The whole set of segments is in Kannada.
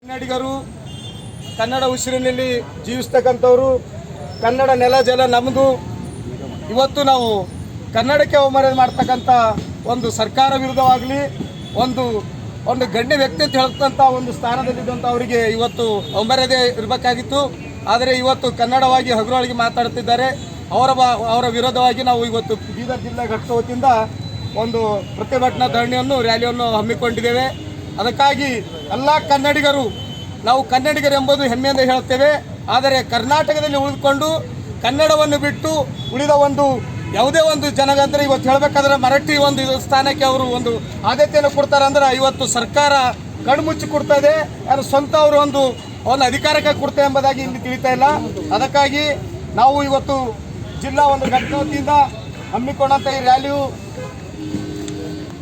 ಕನ್ನಡಿಗರು ಕನ್ನಡ ಉಸಿರಿನಲ್ಲಿ ಜೀವಿಸ್ತಕ್ಕಂಥವರು, ಕನ್ನಡ ನೆಲ ಜಲ ನಮ್ಮದು. ಇವತ್ತು ನಾವು ಕನ್ನಡಕ್ಕೆ ಅವಮರ್ಯಾದೆ ಮಾಡ್ತಕ್ಕಂಥ ಒಂದು ಸರ್ಕಾರ ವಿರುದ್ಧವಾಗಲಿ ಒಂದು ಗಣ್ಯ ವ್ಯಕ್ತಿ ಅಂತ ಹೇಳ್ತಂಥ ಒಂದು ಸ್ಥಾನದಲ್ಲಿದ್ದಂಥ ಅವರಿಗೆ ಇವತ್ತು ಅವಮರ್ಯಾದೆ ಇರಬೇಕಾಗಿತ್ತು. ಆದರೆ ಇವತ್ತು ಕನ್ನಡವಾಗಿ ಹಗುರವಾಗಿ ಮಾತಾಡ್ತಿದ್ದಾರೆ. ಅವರ ವಿರೋಧವಾಗಿ ನಾವು ಇವತ್ತು ಬೀದರ್ ಜಿಲ್ಲಾ ಘಟಕ ವತಿಯಿಂದ ಒಂದು ಪ್ರತಿಭಟನಾ ಧರಣಿಯನ್ನು ರ್ಯಾಲಿಯನ್ನು ಹಮ್ಮಿಕೊಂಡಿದ್ದೇವೆ. ಅದಕ್ಕಾಗಿ ಎಲ್ಲ ಕನ್ನಡಿಗರು, ನಾವು ಕನ್ನಡಿಗರು ಎಂಬುದು ಹೆಮ್ಮೆಯಿಂದ ಹೇಳ್ತೇವೆ. ಆದರೆ ಕರ್ನಾಟಕದಲ್ಲಿ ಉಳಿದುಕೊಂಡು ಕನ್ನಡವನ್ನು ಬಿಟ್ಟು ಉಳಿದ ಯಾವುದೇ ಒಂದು ಜನಗಂದ್ರೆ ಇವತ್ತು ಹೇಳಬೇಕಾದ್ರೆ ಮರಾಠಿ ಒಂದು ಸ್ಥಾನಕ್ಕೆ ಅವರು ಒಂದು ಆದ್ಯತೆಯನ್ನು ಕೊಡ್ತಾರೆ ಅಂದ್ರೆ ಇವತ್ತು ಸರ್ಕಾರ ಕಣ್ಮುಚ್ಚಿ ಕೊಡ್ತದೆ. ಅದು ಸ್ವಂತ ಅವರು ಒಂದು ಅಧಿಕಾರಕ್ಕೆ ಕೊಡ್ತೇವೆ ಎಂಬುದಾಗಿ ಇಲ್ಲಿ ತಿಳಿತಾ ಇಲ್ಲ. ಅದಕ್ಕಾಗಿ ನಾವು ಇವತ್ತು ಜಿಲ್ಲಾ ಒಂದು ಘಟಕ ವತಿಯಿಂದ ಹಮ್ಮಿಕೊಂಡಂಥ ಈ ರ್ಯಾಲಿಯು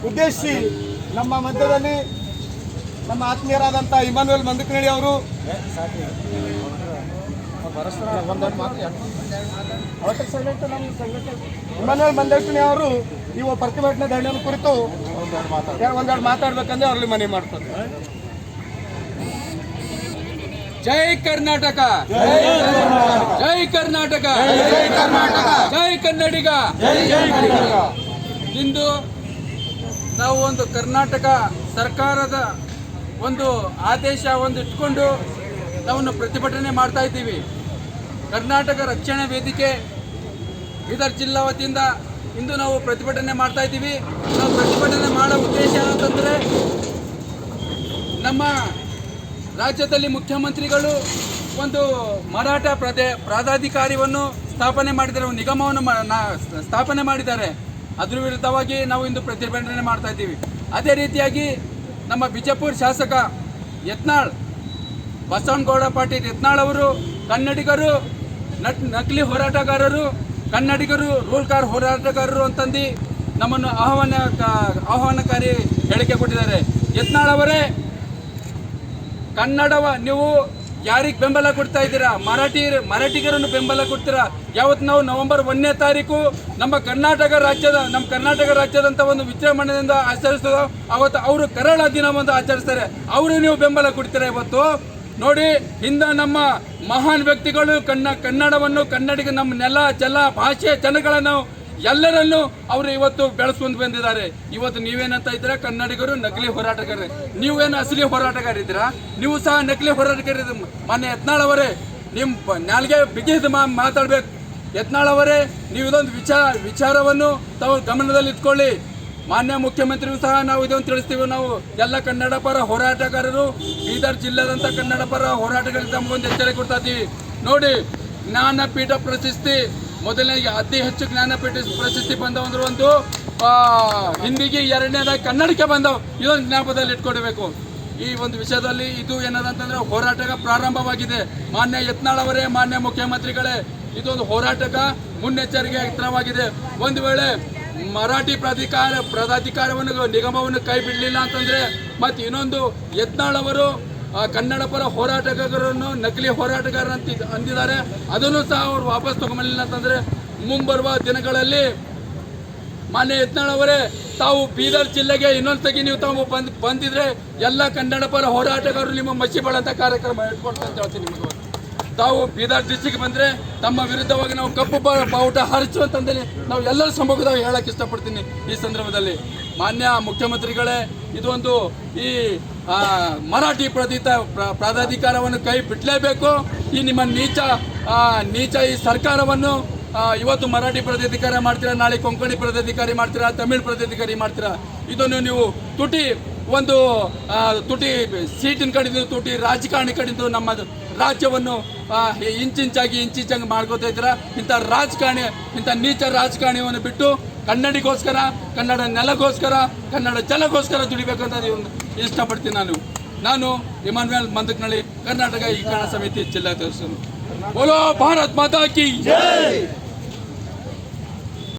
ಉದ್ದೇಶಿಸಿ ನಮ್ಮ ಮಧ್ಯದಲ್ಲಿ ನಮ್ಮ ಆತ್ಮೀಯರಾದಂಥ ಇಮಾನುವೇಲ್ ಮಂದಕನಹಳ್ಳಿ ಅವರು ಇಮಾನುವೇಲ್ ಮಂದಕನಹಳ್ಳಿ ಅವರು ನೀವು ಪ್ರತಿಭಟನೆ ಧರಣಿಯನ್ನು ಕುರಿತು ಒಂದೆರಡು ಮಾತಾಡ್ಬೇಕಂದ್ರೆ ಅವ್ರಲ್ಲಿ ಮನವಿ ಮಾಡ್ತಾರೆ. ಜೈ ಕರ್ನಾಟಕ, ಜೈ ಕರ್ನಾಟಕ, ಜೈ ಕನ್ನಡಿಗ. ಇಂದು ನಾವು ಒಂದು ಕರ್ನಾಟಕ ಸರ್ಕಾರದ ಒಂದು ಆದೇಶ ಇಟ್ಕೊಂಡು ನಾವು ಪ್ರತಿಭಟನೆ ಮಾಡ್ತಾ ಇದ್ದೀವಿ. ಕರ್ನಾಟಕ ರಕ್ಷಣಾ ವೇದಿಕೆ ಬೀದರ್ ಜಿಲ್ಲಾ ವತಿಯಿಂದ ಇಂದು ನಾವು ಪ್ರತಿಭಟನೆ ಮಾಡ್ತಾ ಇದ್ದೀವಿ. ನಾವು ಪ್ರತಿಭಟನೆ ಮಾಡೋ ಉದ್ದೇಶ ಏನಂತಂದರೆ, ನಮ್ಮ ರಾಜ್ಯದಲ್ಲಿ ಮುಖ್ಯಮಂತ್ರಿಗಳು ಒಂದು ಮರಾಠ ಪ್ರಾಧಿಕಾರವನ್ನು ಸ್ಥಾಪನೆ ಮಾಡಿದ್ದಾರೆ, ಒಂದು ನಿಗಮವನ್ನು ಸ್ಥಾಪನೆ ಮಾಡಿದ್ದಾರೆ. ಅದ್ರ ವಿರುದ್ಧವಾಗಿ ನಾವು ಇಂದು ಪ್ರತಿಭಟನೆ ಮಾಡ್ತಾ ಇದ್ದೀವಿ. ಅದೇ ರೀತಿಯಾಗಿ ನಮ್ಮ ಬಿಜಾಪುರ ಶಾಸಕ ಯತ್ನಾಳ್ ಬಸವನಗೌಡ ಪಾಟೀಲ್ ಯತ್ನಾಳ್ ಅವರು ಕನ್ನಡಿಗರು ನಕಲಿ ಹೋರಾಟಗಾರರು, ಕನ್ನಡಿಗರು ರೂಲ್ಕಾರ್ ಹೋರಾಟಗಾರರು ಅಂತಂದು ನಮ್ಮನ್ನು ಆಹ್ವಾನಕಾರಿ ಹೇಳಿಕೆ ಕೊಟ್ಟಿದ್ದಾರೆ. ಯತ್ನಾಳ್ ಅವರೇ, ಕನ್ನಡವ ನೀವು ಯಾರಿಗೆ ಬೆಂಬಲ ಕೊಡ್ತಾ ಇದ್ದೀರಾ? ಮರಾಠಿಗರನ್ನು ಬೆಂಬಲ ಕೊಡ್ತೀರಾ? ಯಾವತ್ತು ನಾವು ನವೆಂಬರ್ 1ನೇ ತಾರೀಕು ನಮ್ಮ ಕರ್ನಾಟಕ ರಾಜ್ಯದಂತ ಒಂದು ವಿಜೃಂಭಣೆಯಿಂದ ಆಚರಿಸ್ತದೋ ಅವತ್ತು ಅವರು ಕರಾಳ ದಿನವನ್ನು ಆಚರಿಸ್ತಾರೆ. ಅವರು ನೀವು ಬೆಂಬಲ ಕೊಡ್ತೀರಾ? ಇವತ್ತು ನೋಡಿ, ಹಿಂದೆ ನಮ್ಮ ಮಹಾನ್ ವ್ಯಕ್ತಿಗಳು ಕನ್ನಡವನ್ನು ಕನ್ನಡಿಗ ನಮ್ಮ ನೆಲ ಜಲ ಭಾಷೆ ಜನಗಳನ್ನು ಎಲ್ಲರನ್ನು ಅವರು ಇವತ್ತು ಬೆಳೆಸ್ಕೊಂಡು ಬಂದಿದ್ದಾರೆ. ಇವತ್ತು ನೀವೇನಂತ ಇದ್ದೀರಾ? ಕನ್ನಡಿಗರು ನಕಲಿ ಹೋರಾಟಗಾರರು. ನೀವೇನು ಅಸಲಿ ಹೋರಾಟಗಾರಿದ್ದೀರಾ? ನೀವು ಸಹ ನಕಲಿ ಹೋರಾಟಗಾರ. ಮಾನ್ಯ ಯತ್ನಾಳ್ ಅವರೇ, ನಿಮ್ಮ ನಾಲ್ಗೆ ಬಿಗಿದು ಮಾತಾಡ್ಬೇಕು. ಯತ್ನಾಳ್ ಅವರೇ, ನೀವು ಇದೊಂದು ವಿಚಾರವನ್ನು ತಾವು ಗಮನದಲ್ಲಿ ಇಟ್ಕೊಳ್ಳಿ. ಮಾನ್ಯ ಮುಖ್ಯಮಂತ್ರಿಗೂ ಸಹ ನಾವು ಇದನ್ನು ತಿಳಿಸ್ತೀವಿ. ನಾವು ಎಲ್ಲ ಕನ್ನಡ ಪರ ಹೋರಾಟಗಾರರು, ಬೀದರ್ ಜಿಲ್ಲೆದಂಥ ಕನ್ನಡ ಪರ ಹೋರಾಟಗಾರರಿಗೆ ತಮಗೊಂದು ಎಚ್ಚರಿಕೆ ಕೊಡ್ತಾ ಇದ್ದೀವಿ. ನೋಡಿ, ಜ್ಞಾನಪೀಠ ಪ್ರಶಸ್ತಿ ಮೊದಲನೇಗೆ ಅತಿ ಹೆಚ್ಚು ಜ್ಞಾನಪೀಠ ಪ್ರಶಸ್ತಿ ಬಂದವಂದ್ರೆ ಒಂದು ಹಿಂದಿಗೆ, ಎರಡನೇದಾಗಿ ಕನ್ನಡಕ್ಕೆ ಬಂದವು. ಇದೊಂದು ಜ್ಞಾಪಕದಲ್ಲಿ ಇಟ್ಕೊಡ್ಬೇಕು. ಈ ಒಂದು ವಿಷಯದಲ್ಲಿ ಇದು ಏನದಂತಂದ್ರೆ ಹೋರಾಟ ಪ್ರಾರಂಭವಾಗಿದೆ. ಮಾನ್ಯ ಯತ್ನಾಳ್ ಅವರೇ, ಮಾನ್ಯ ಮುಖ್ಯಮಂತ್ರಿಗಳೇ, ಇದೊಂದು ಹೋರಾಟಕ ಮುನ್ನೆಚ್ಚರಿಕೆ ಎತ್ತರವಾಗಿದೆ. ಒಂದು ವೇಳೆ ಮರಾಠಿ ಪ್ರಾಧಿಕಾರವನ್ನು ನಿಗಮವನ್ನು ಕೈ ಬಿಡಲಿಲ್ಲ ಅಂತಂದ್ರೆ ಮತ್ತೆ ಇನ್ನೊಂದು ಯತ್ನಾಳ್ ಅವರು ಕನ್ನಡ ಪರ ಹೋರಾಟಗಾರರನ್ನು ನಕಲಿ ಹೋರಾಟಗಾರ ಅಂದಿದ್ದಾರೆ. ಅದನ್ನು ಸಹ ಅವರು ವಾಪಸ್ ತಗೊಂಬಲಿಲ್ಲ ಅಂತಂದ್ರೆ ಮುಂಬರುವ ದಿನಗಳಲ್ಲಿ ಮಾನ್ಯ ಯತ್ನಾಳ್ ಅವರೇ, ತಾವು ಬೀದರ್ ಜಿಲ್ಲೆಗೆ ಇನ್ನೊಂದ್ಸಗಿ ನೀವು ತಾವು ಬಂದಿದ್ರೆ ಎಲ್ಲ ಕನ್ನಡ ಪರ ಹೋರಾಟಗಾರರು ನಿಮ್ಮ ಮಸಿಬಾಳಂತ ಕಾರ್ಯಕ್ರಮ ಇಟ್ಕೊಡ್ತಾ ಅಂತ ಹೇಳ್ತೀನಿ. ನಿಮಗೆ ತಾವು ಬೀದರ್ ಡಿಸ್ಟಿಕ್ ಬಂದರೆ ತಮ್ಮ ವಿರುದ್ಧವಾಗಿ ನಾವು ಕಪ್ಪು ಬಾವುಟ ಹಾರಿಸು ಅಂತಂದೇಳಿ ನಾವು ಎಲ್ಲರ ಸಮ್ಮುಖದಾಗ ಹೇಳಕ್ಕೆ ಇಷ್ಟಪಡ್ತೀನಿ. ಈ ಸಂದರ್ಭದಲ್ಲಿ ಮಾನ್ಯ ಮುಖ್ಯಮಂತ್ರಿಗಳೇ, ಇದೊಂದು ಈ ಮರಾಠಿ ಪ್ರಾಧಿಕಾರವನ್ನು ಕೈ ಬಿಡಲೇಬೇಕು. ಈ ನಿಮ್ಮ ನೀಚ ಈ ಸರ್ಕಾರವನ್ನು ಇವತ್ತು ಮರಾಠಿ ಪ್ರಾಧಿಕಾರ ಮಾಡ್ತೀರಾ, ನಾಳೆ ಕೊಂಕಣಿ ಪ್ರಾಧಿಕಾರಿ ಮಾಡ್ತೀರಾ, ತಮಿಳ್ ಪ್ರಾಧಿಕಾರಿ ಮಾಡ್ತೀರಾ. ಇದನ್ನು ನೀವು ತುಟಿ ಸೀಟಿನ ಕಡೆದು ತುಟಿ ರಾಜಕಾರಣಿ ಕಡೆದು ನಮ್ಮ ರಾಜ್ಯವನ್ನು ಇಂಚಿಂಚಾಗಿ ಮಾಡ್ಕೋತಾ ಇದ್ದೀರಾ. ಇಂಥ ನೀಚ ರಾಜಕಾರಣಿಯನ್ನು ಬಿಟ್ಟು ಕನ್ನಡಿಗೋಸ್ಕರ, ಕನ್ನಡ ನೆಲಗೋಸ್ಕರ, ಕನ್ನಡ ಜಲಗೋಸ್ಕರ ದುಡಿಬೇಕಂತ ಇಷ್ಟಪಡ್ತೀನಿ. ನಾನು ಇಮಾನುವೇಲ್ ಮಂದಕನಹಳ್ಳಿ, ಕರ್ನಾಟಕ ಏಕೀಕರಣ ಸಮಿತಿ ಜಿಲ್ಲಾಧ್ಯಕ್ಷರು. ಬೋಲೋ ಭಾರತ್ ಮಾತಾ ಕಿ ಜೈ.